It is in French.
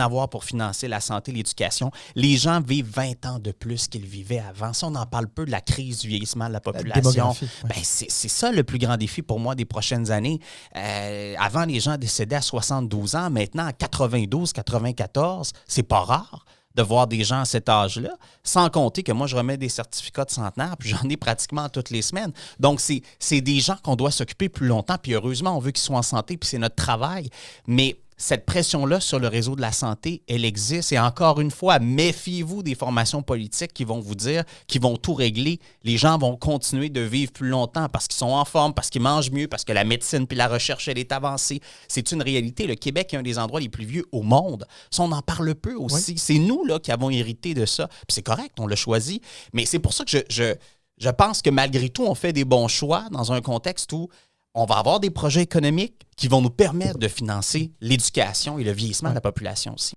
avoir pour financer la santé, l'éducation. Les gens vivent 20 ans de plus qu'ils vivaient avant. Ça, on en parle peu de la crise du vieillissement de la population. Démographie, ouais. Ben, c'est ça le plus grand défi pour moi des prochaines années. Avant, les gens décédaient à 72 ans. Maintenant, à 92, 94, c'est pas rare de voir des gens à cet âge-là, sans compter que moi, je remets des certificats de centenaire, puis j'en ai pratiquement toutes les semaines. Donc, c'est des gens qu'on doit s'occuper plus longtemps, puis heureusement, on veut qu'ils soient en santé, puis c'est notre travail. Mais cette pression-là sur le réseau de la santé, elle existe. Et encore une fois, méfiez-vous des formations politiques qui vont vous dire qu'ils vont tout régler. Les gens vont continuer de vivre plus longtemps parce qu'ils sont en forme, parce qu'ils mangent mieux, parce que la médecine puis la recherche, elle est avancée. C'est une réalité. Le Québec est un des endroits les plus vieux au monde. Ça, on en parle peu aussi. Oui. C'est nous là, qui avons hérité de ça. Puis c'est correct, on l'a choisi. Mais c'est pour ça que je pense que malgré tout, on fait des bons choix dans un contexte où on va avoir des projets économiques qui vont nous permettre de financer l'éducation et le vieillissement de la population aussi.